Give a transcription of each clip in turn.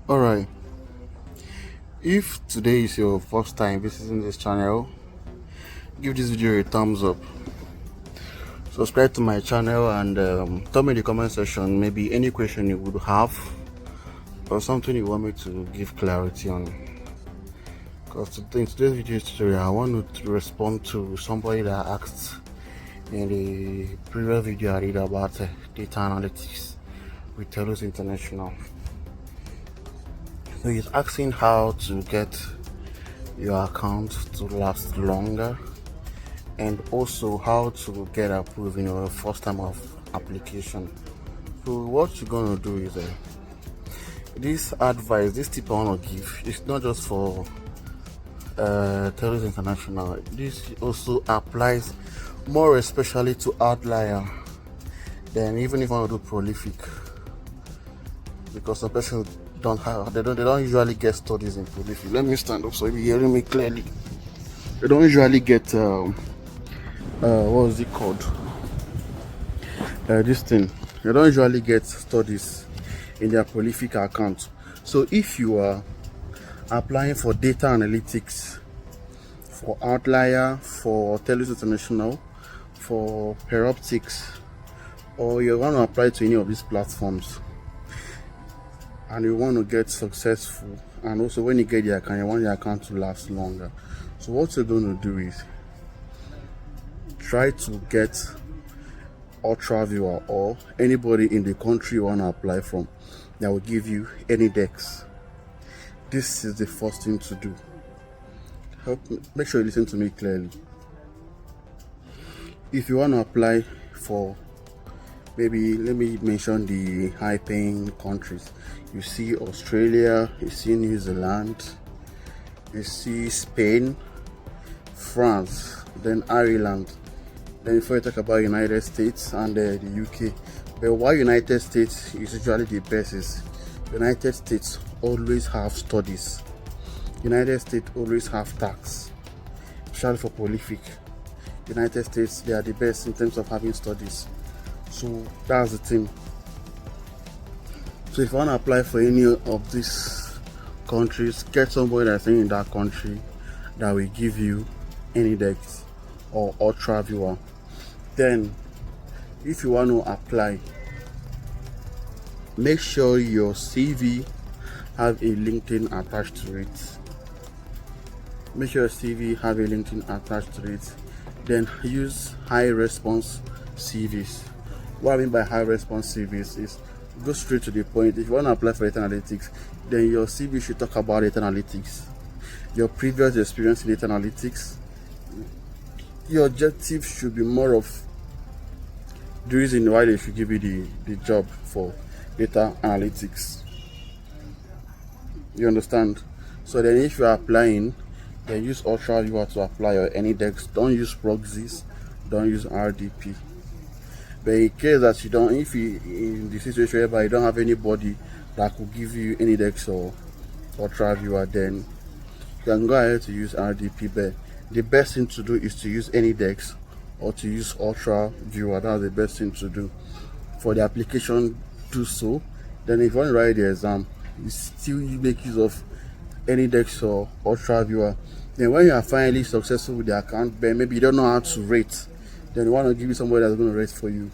Alright, if today is your first time visiting this channel, give this video a thumbs up, subscribe to my channel, and tell me in the comment section maybe any question you would have or something you want me to give clarity on. Because in today's video tutorial, I want to respond to somebody that asked in the previous video I did about data analytics with Telus International. So he's asking how to get your account to last longer, and also how to get approved in your first time of application. So what you're gonna do is this advice, this tip I want to give, it's not just for Telus International. This also applies more especially to Outlier than even if you want to do prolific, because some people they don't usually get studies in prolific. Let me stand up so you're hearing me clearly. They don't usually get what is it called, this thing. They don't usually get studies in their prolific account. So if you are applying for data analytics for Outlier, for Telus International, for Peroptics, or you want to apply to any of these platforms and you want to get successful, and also when you get your account, you want your account to last longer, so what you're going to do is try to get ultra viewer or anybody in the country you want to apply from that will give you any decks. This is the first thing to do. Make sure you listen to me clearly. If you want to apply for, maybe let me mention the high paying countries. You see Australia, you see New Zealand, you see Spain, France, then Ireland. Then before you talk about United States and the UK. But why United States is usually the best is United States always have studies. United States always have tax, especially for prolific. United States, they are the best in terms of having studies. So that's the thing. So if you want to apply for any of these countries, get somebody that's in that country that will give you any decks or ultra viewer. Then if you want to apply, make sure your CV have a LinkedIn attached to it. Make sure your CV have a LinkedIn attached to it. Then use high response CVs. What I mean by high response CVs is go straight to the point. If you want to apply for data analytics, then your CV should talk about data analytics, your previous experience in data analytics. Your objective should be more of the reason why they should give you the job for data analytics. You understand? So then if you're applying, then use ultra viewer to apply, or any decks. Don't use proxies, don't use RDP. But in case that you don't, if you in the situation whereby you don't have anybody that could give you any decks or ultra viewer, then you can go ahead to use RDP. But the best thing to do is to use any decks or to use ultra viewer. That's the best thing to do for the application. Do so. Then if you want to write the exam, you still make use of any decks or ultra viewer. Then when you are finally successful with the account, but maybe you don't know how to rate, then you want to give you somebody that's going to rate for you.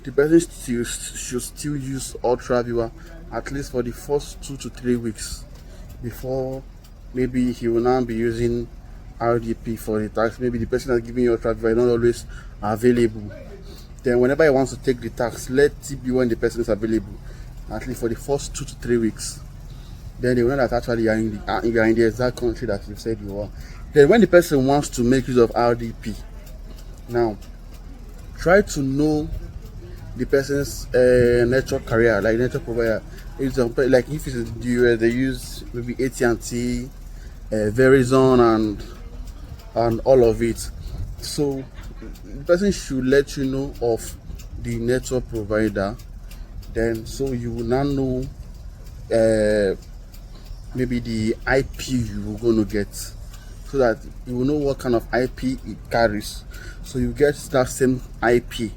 The person should still use ultra viewer at least for the first 2 to 3 weeks before maybe he will now be using RDP for the tax. Maybe the person that's giving you ultra viewer is not always available. Then whenever he wants to take the tax, let it be when the person is available, at least for the first 2 to 3 weeks. Then they will know that actually you are in the exact country that you said you are. Then when the person wants to make use of RDP, now try to know the person's network carrier, like network provider. Like if it's in the US, they use maybe AT&T, Verizon, and all of it. So the person should let you know of the network provider. Then so you will now know maybe the IP you're going to get, so that you will know what kind of IP it carries. So you get that same IP,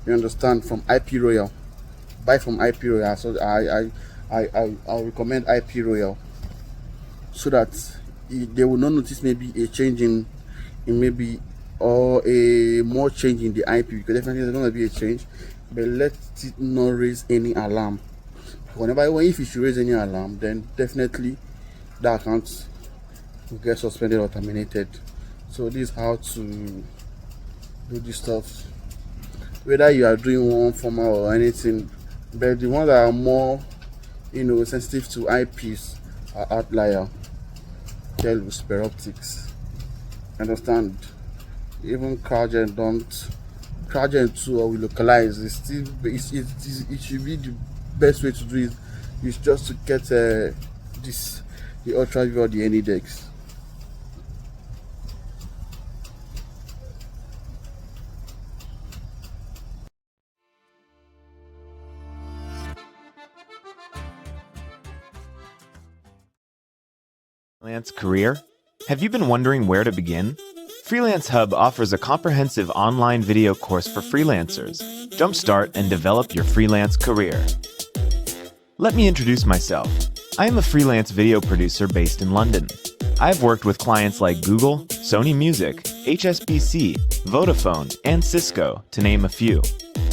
you understand, from IP Royal. Buy from IP Royal. So I recommend IP Royal, so that they will not notice maybe a change in maybe, or a more change in the IP, because definitely there's going to be a change, but let it not raise any alarm. If it should raise any alarm, then definitely the account will get suspended or terminated. So this is how to do this stuff, whether you are doing one formal or anything. But the ones that are more, sensitive to IPs are Outlier, Telus, Optics. Understand? Even CrowdGen don't. CrowdGen too, or we localize. It's still, it should be the best way to do it. Is just to get this, the Ultra View or the AnyDex. Freelance career? Have you been wondering where to begin? Freelance Hub offers a comprehensive online video course for freelancers. Jumpstart and develop your freelance career. Let me introduce myself. I am a freelance video producer based in London. I've worked with clients like Google, Sony Music, HSBC, Vodafone, and Cisco, to name a few.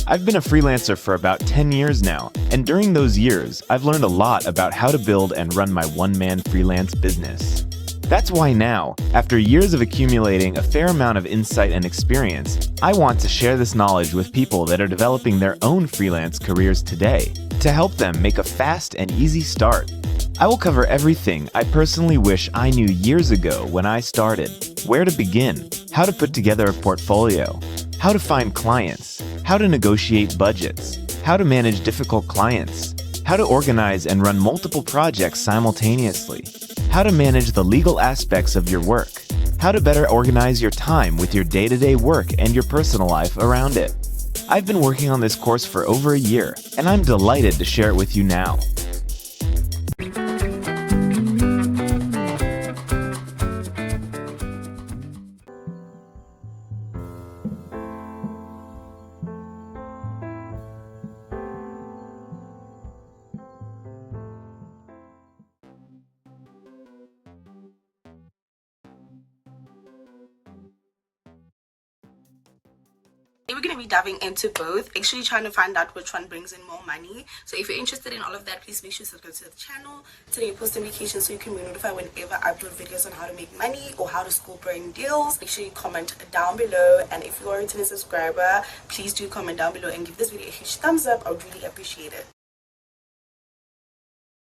I've been a freelancer for about 10 years now, and during those years, I've learned a lot about how to build and run my one-man freelance business. That's why now, after years of accumulating a fair amount of insight and experience, I want to share this knowledge with people that are developing their own freelance careers today, to help them make a fast and easy start. I will cover everything I personally wish I knew years ago when I started: where to begin, how to put together a portfolio, how to find clients, how to negotiate budgets, how to manage difficult clients, how to organize and run multiple projects simultaneously, how to manage the legal aspects of your work, how to better organize your time with your day-to-day work and your personal life around it. I've been working on this course for over a year, and I'm delighted to share it with you now. We're going to be diving into both, actually trying to find out which one brings in more money. So if you're interested in all of that, please make sure to subscribe to the channel, turn on your post notifications so you can be notified whenever I upload videos on how to make money or how to score brand deals. Make sure you comment down below, and if you are a returning subscriber, please do comment down below and give this video a huge thumbs up. I would really appreciate it.